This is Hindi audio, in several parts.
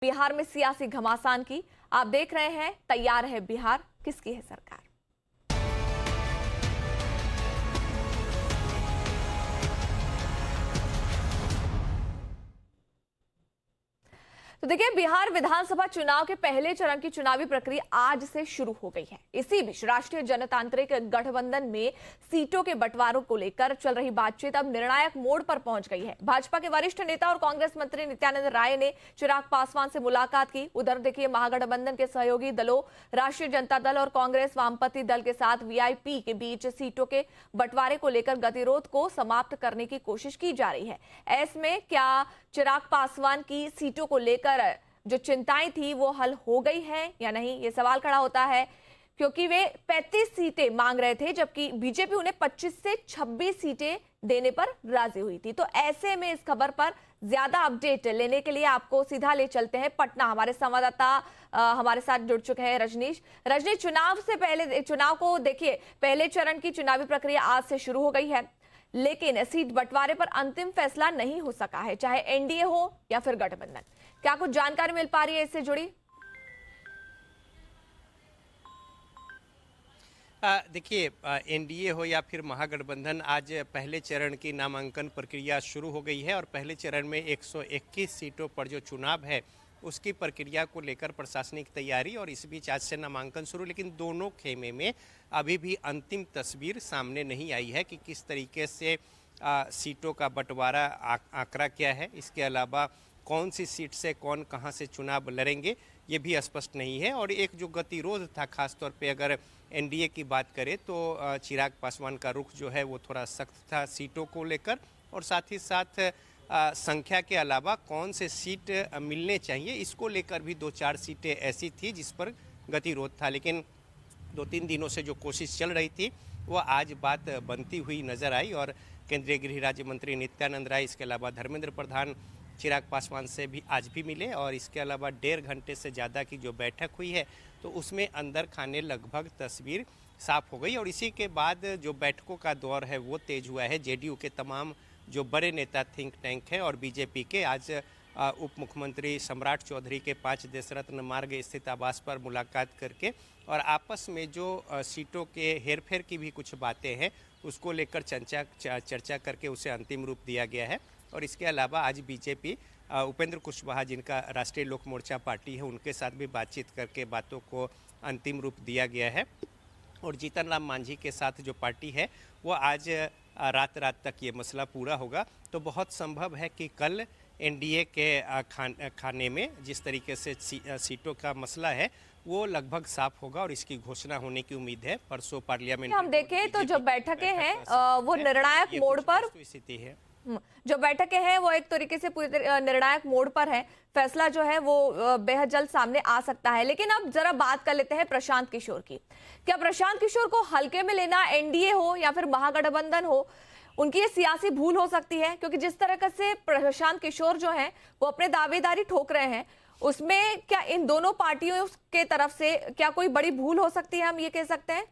बिहार में सियासी घमासान की। आप देख रहे हैं तैयार है बिहार, किसकी है सरकार। तो देखिए, बिहार विधानसभा चुनाव के पहले चरण की चुनावी प्रक्रिया आज से शुरू हो गई है। इसी बीच राष्ट्रीय जनतांत्रिक गठबंधन में सीटों के बंटवारों को लेकर चल रही बातचीत अब निर्णायक मोड़ पर पहुंच गई है। भाजपा के वरिष्ठ नेता और कांग्रेस मंत्री नित्यानंद राय ने चिराग पासवान से मुलाकात की। उधर देखिए, महागठबंधन के सहयोगी दलों राष्ट्रीय जनता दल और कांग्रेस वामपंथी दल के साथ वीआईपी के बीच सीटों के बंटवारे को लेकर गतिरोध को समाप्त करने की कोशिश की जा रही है। ऐसे में क्या चिराग पासवान की सीटों को लेकर जो चिंताएं थी वो हल हो गई है या नहीं, ये सवाल खड़ा होता है, क्योंकि वे 35 सीटें मांग रहे थे जबकि बीजेपी उन्हें 25 से 26 सीटें देने पर राजी हुई थी। तो ऐसे में इस खबर पर ज्यादा अपडेट लेने के लिए आपको सीधा ले चलते हैं पटना। हमारे संवाददाता हमारे साथ जुड़ चुके हैं रजनीश। चुनाव से पहले, चुनाव को देखिए, पहले चरण की चुनावी प्रक्रिया आज से शुरू हो गई है, लेकिन सीट बंटवारे पर अंतिम फैसला नहीं हो सका है, चाहे एनडीए हो या फिर गठबंधन। क्या कुछ जानकारी मिल पा रही है इससे जुड़ी? देखिए, एनडीए हो या फिर महागठबंधन, आज पहले चरण की नामांकन प्रक्रिया शुरू हो गई है और पहले चरण में 121 सीटों पर जो चुनाव है उसकी प्रक्रिया को लेकर प्रशासनिक तैयारी और इस बीच आज से नामांकन शुरू। लेकिन दोनों खेमे में अभी भी अंतिम तस्वीर सामने नहीं आई है कि किस तरीके से सीटों का बंटवारा आंकड़ा क्या है। इसके अलावा कौन सी सीट से कौन कहां से चुनाव लड़ेंगे ये भी स्पष्ट नहीं है। और एक जो गतिरोध था, खासतौर पे अगर एनडीए की बात करें तो चिराग पासवान का रुख जो है वो थोड़ा सख्त था सीटों को लेकर, और साथ ही साथ संख्या के अलावा कौन से सीट मिलने चाहिए इसको लेकर भी 2-4 सीटें ऐसी थी जिस पर गतिरोध था। लेकिन 2-3 दिनों से जो कोशिश चल रही थी वो आज बात बनती हुई नजर आई और केंद्रीय गृह राज्य मंत्री नित्यानंद राय, इसके अलावा धर्मेंद्र प्रधान चिराग पासवान से भी आज भी मिले और इसके अलावा 1.5 घंटे से ज़्यादा की जो बैठक हुई है तो उसमें अंदर खाने लगभग तस्वीर साफ हो गई। और इसी के बाद जो बैठकों का दौर है वो तेज हुआ है। जेडीयू के तमाम जो बड़े नेता थिंक टैंक है और बीजेपी के आज उप मुख्यमंत्री सम्राट चौधरी के 5 देश रत्न मार्ग स्थित आवास पर मुलाकात करके और आपस में जो सीटों के हेरफेर की भी कुछ बातें हैं उसको लेकर चर्चा करके उसे अंतिम रूप दिया गया है। और इसके अलावा आज बीजेपी उपेंद्र कुशवाहा, जिनका राष्ट्रीय लोक मोर्चा पार्टी है, उनके साथ भी बातचीत करके बातों को अंतिम रूप दिया गया है। और जीतन राम मांझी के साथ जो पार्टी है वो आज रात तक ये मसला पूरा होगा। तो बहुत संभव है कि कल एनडीए के खाने में जिस तरीके से सीटों का मसला है वो लगभग साफ होगा और इसकी घोषणा होने की उम्मीद है परसों पार्लियामेंट। हम देखें तो जो बैठकें हैं वो निर्णायक मोड़ पर स्थिति है। जो बैठकें हैं वो एक तरीके से पूरी निर्णायक मोड़ पर है। फैसला जो है वो बेहद जल्द सामने आ सकता है। लेकिन अब जरा बात कर लेते हैं प्रशांत किशोर की। क्या प्रशांत किशोर को हल्के में लेना एनडीए हो या फिर महागठबंधन हो, उनकी ये सियासी भूल हो सकती है? क्योंकि जिस तरह से प्रशांत किशोर जो हैं वो अपने दावेदारी ठोक रहे हैं, उसमें क्या इन दोनों पार्टियों के तरफ से क्या कोई बड़ी भूल हो सकती है, हम ये कह सकते हैं?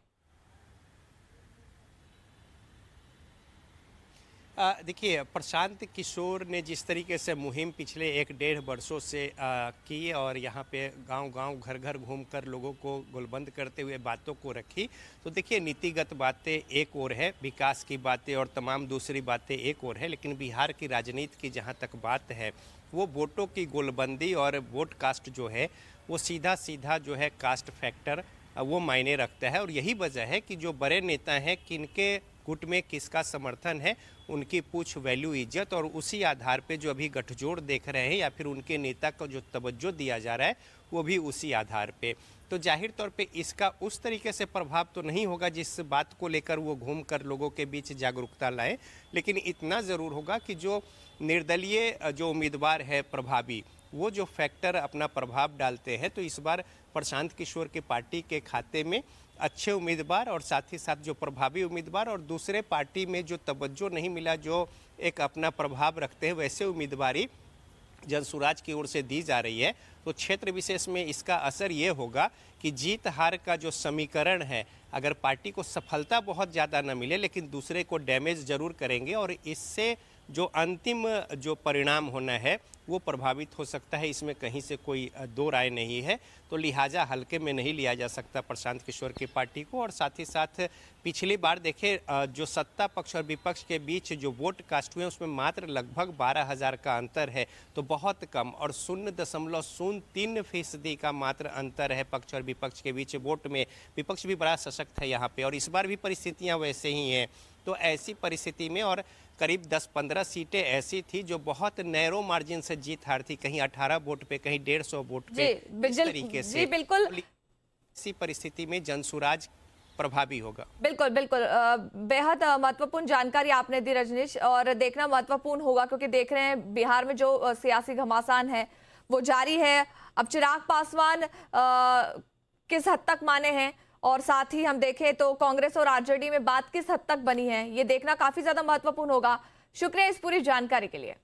देखिए, प्रशांत किशोर ने जिस तरीके से मुहिम पिछले 1-1.5 वर्षों से की और यहाँ पे गांव-गांव घर-घर घूमकर लोगों को गोलबंद करते हुए बातों को रखी, तो देखिए नीतिगत बातें एक ओर है, विकास की बातें और तमाम दूसरी बातें एक ओर है, लेकिन बिहार की राजनीति की जहाँ तक बात है वो वोटों की गोलबंदी और वोट कास्ट जो है वो सीधा जो है कास्ट फैक्टर वो मायने रखता है। और यही वजह है कि जो बड़े नेता हैं किनके गुट में किसका समर्थन है उनकी पूछ वैल्यू इज्जत, और उसी आधार पे जो अभी गठजोड़ देख रहे हैं या फिर उनके नेता को जो तवज्जो दिया जा रहा है वो भी उसी आधार पे। तो जाहिर तौर पे इसका उस तरीके से प्रभाव तो नहीं होगा जिस बात को लेकर वो घूम कर लोगों के बीच जागरूकता लाए, लेकिन इतना ज़रूर होगा कि जो निर्दलीय जो उम्मीदवार है प्रभावी, वो जो फैक्टर अपना प्रभाव डालते हैं, तो इस बार प्रशांत किशोर की पार्टी के खाते में अच्छे उम्मीदवार और साथ ही साथ जो प्रभावी उम्मीदवार और दूसरे पार्टी में जो तवज्जो नहीं मिला, जो एक अपना प्रभाव रखते हैं, वैसे उम्मीदवारी जनसुराज की ओर से दी जा रही है। तो क्षेत्र विशेष में इसका असर ये होगा कि जीत हार का जो समीकरण है, अगर पार्टी को सफलता बहुत ज़्यादा न मिले लेकिन दूसरे को डैमेज जरूर करेंगे और इससे जो अंतिम जो परिणाम होना है वो प्रभावित हो सकता है, इसमें कहीं से कोई दो राय नहीं है। तो लिहाजा हल्के में नहीं लिया जा सकता प्रशांत किशोर की पार्टी को। और साथ ही साथ पिछली बार देखें जो सत्ता पक्ष और विपक्ष के बीच जो वोट कास्ट हुए उसमें मात्र लगभग 12,000 का अंतर है, तो बहुत कम। और 0.03% का मात्र अंतर है पक्ष और विपक्ष के बीच वोट में। विपक्ष भी बड़ा सशक्त है यहाँ पे, और इस बार भी परिस्थितियाँ वैसे ही हैं। तो ऐसी परिस्थिति में और करीब 10-15 सीटें ऐसी थी जो बहुत नैरो मार्जिन से जीत हार थी, कहीं 18 वोट पे, कहीं 150 वोट पे, इस तरीके से। जी बिल्कुल, इसी परिस्थिति में जनसुराज प्रभावी होगा। बिल्कुल बिल्कुल। बेहद महत्वपूर्ण जानकारी आपने दी रजनीश, और देखना महत्वपूर्ण होगा क्योंकि देख रहे हैं बिहार में जो सियासी घमासान है वो जारी है। अब चिराग पासवान किस हद तक माने हैं, और साथ ही हम देखें तो कांग्रेस और आरजेडी में बात किस हद तक बनी है, ये देखना काफी ज्यादा महत्वपूर्ण होगा। शुक्रिया इस पूरी जानकारी के लिए।